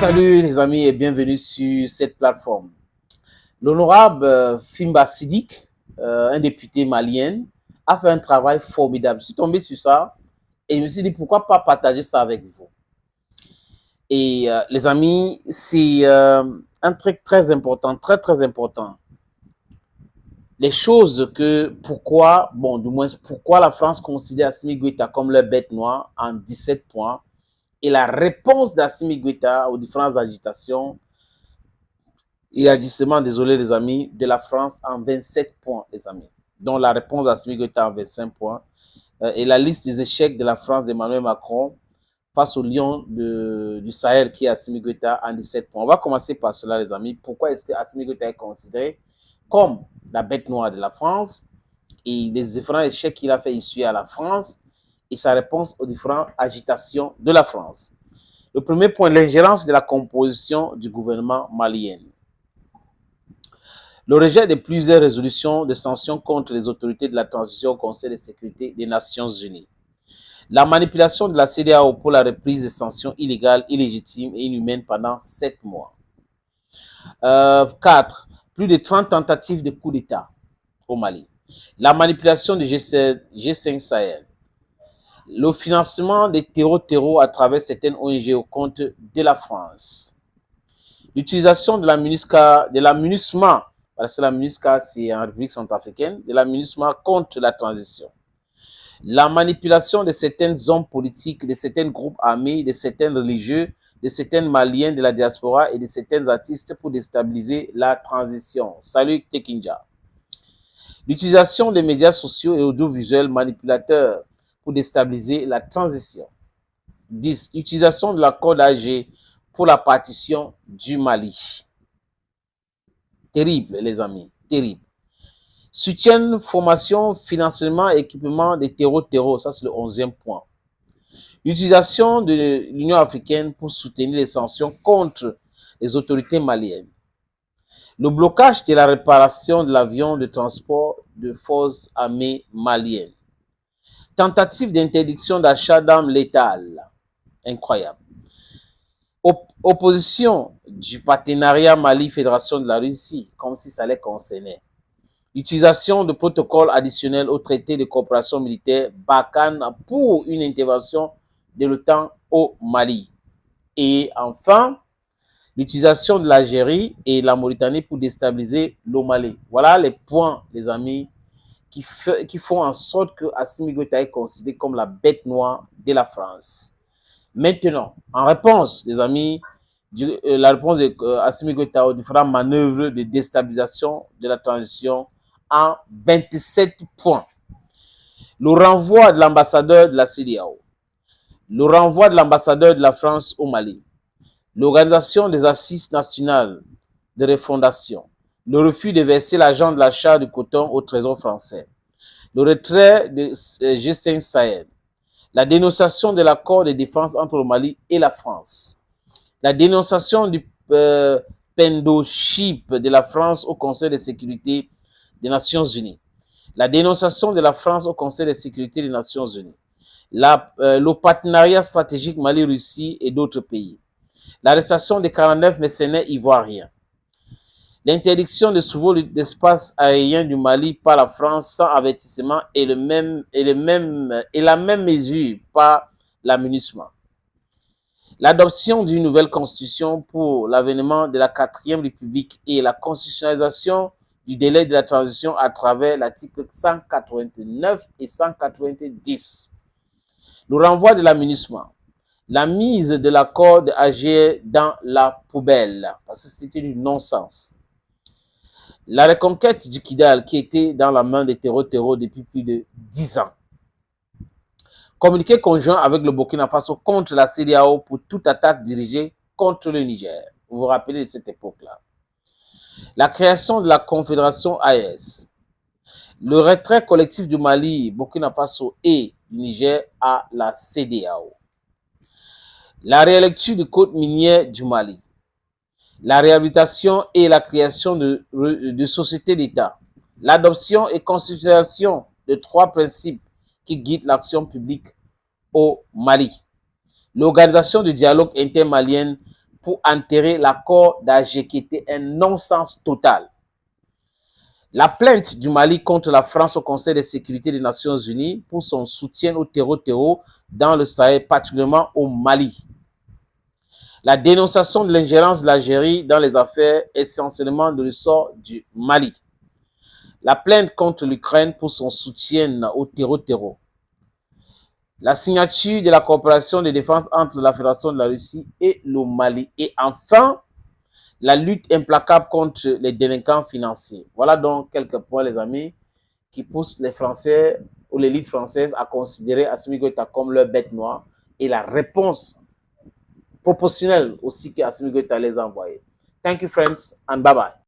Salut les amis et bienvenue sur cette plateforme. L'honorable Fimba Sidik, un député malien, a fait un travail formidable. Je suis tombé sur ça et je me suis dit pourquoi pas partager ça avec vous. Et les amis, c'est un truc très important, très important. Les choses que, pourquoi, bon, du moins, pourquoi la France considère Assimi Goïta comme leur bête noire en 17 points et la réponse d'Assimi Goïta aux différentes agitations et agissements, désolé les amis, de la France en 27 points, les amis. Donc la réponse d'Assimi Goïta en 25 points et la liste des échecs de la France d'Emmanuel Macron face au lion du Sahel qui est Assimi Goïta en 17 points. On va commencer par cela, les amis. Pourquoi est-ce que Assimi Goïta est considéré comme la bête noire de la France et les différents échecs qu'il a fait essuyer à la France et sa réponse aux différentes agitations de la France. Le premier point, l'ingérence de la composition du gouvernement malien. Le rejet de plusieurs résolutions de sanctions contre les autorités de la transition au Conseil de sécurité des Nations Unies. La manipulation de la CEDEAO pour la reprise des sanctions illégales, illégitimes et inhumaines pendant 7 mois. 4. Plus de 30 tentatives de coup d'État au Mali. La manipulation du G5 Sahel. Le financement des terreaux à travers certaines ONG au compte de la France. L'utilisation de la MINUSMA, parce que la MINUSCA c'est en République centrafricaine, de la MINUSMA contre la transition. La manipulation de certains hommes politiques, de certains groupes armés, de certains religieux, de certains Maliens de la diaspora et de certains artistes pour déstabiliser la transition. Salut Tekinja. L'utilisation des médias sociaux et audiovisuels manipulateurs pour déstabiliser la transition. 10. L'utilisation de l'accord d'Alger pour la partition du Mali. Terrible, les amis, terrible. Soutien, formation, financement, équipement des terreaux, ça c'est le 11e point. L'utilisation de l'Union africaine pour soutenir les sanctions contre les autorités maliennes. Le blocage de la réparation de l'avion de transport de forces armées maliennes. Tentative d'interdiction d'achat d'armes létales. Incroyable. Opposition du partenariat Mali-Fédération de la Russie, comme si ça les concernait. Utilisation de protocoles additionnels au traité de coopération militaire Barkhane pour une intervention de l'OTAN au Mali. Et enfin, l'utilisation de l'Algérie et la Mauritanie pour déstabiliser le Mali. Voilà les points, les amis, qui font en sorte que Assimi Goïta est considéré comme la bête noire de la France. Maintenant, en réponse, les amis, la réponse d'Assimi Goïta aux différentes manœuvres de déstabilisation de la transition en 27 points. Le renvoi de l'ambassadeur de la CEDEAO. Le renvoi de l'ambassadeur de la France au Mali. L'organisation des assises nationales de refondation. Le refus de verser l'argent de l'achat du coton au trésor français. Le retrait de G5 Sahel. La dénonciation de l'accord de défense entre le Mali et la France. La dénonciation du pendoship de la France au Conseil de sécurité des Nations Unies. La dénonciation de la France au Conseil de sécurité des Nations Unies. Le partenariat stratégique Mali-Russie et d'autres pays. L'arrestation des 49 mercenaires ivoiriens. L'interdiction de survol d'espace aérien du Mali par la France sans avertissement et la même mesure par la MINUSMA. L'adoption d'une nouvelle constitution pour l'avènement de la 4e République et la constitutionnalisation du délai de la transition à travers l'article 189 et 190. Le renvoi de la MINUSMA. La mise de l'accord d'Alger dans la poubelle, parce que c'était du non-sens. La reconquête du Kidal qui était dans la main des terreaux depuis plus de 10 ans. Communiqué conjoint avec le Burkina Faso contre la CEDEAO pour toute attaque dirigée contre le Niger. Vous vous rappelez de cette époque-là. La création de la Confédération AES. Le retrait collectif du Mali, Burkina Faso et du Niger à la CEDEAO. La réélecture du code minier du Mali. La réhabilitation et la création de sociétés d'État. L'adoption et constitution de 3 principes qui guident l'action publique au Mali. L'organisation du dialogue intermalien pour enterrer l'accord d'Alger qui était un non-sens total. La plainte du Mali contre la France au Conseil de sécurité des Nations Unies pour son soutien au terreau dans le Sahel, particulièrement au Mali. La dénonciation de l'ingérence de l'Algérie dans les affaires essentiellement de ressort du Mali. La plainte contre l'Ukraine pour son soutien au terreau. La signature de la coopération de défense entre la Fédération de la Russie et le Mali. Et enfin, la lutte implacable contre les délinquants financiers. Voilà donc quelques points, les amis, qui poussent les Français ou l'élite française à considérer Assimi Goïta comme leur bête noire et la réponse proportionnelle aussi qu'Assimi Goïta les a envoyés. Thank you, friends, and bye-bye.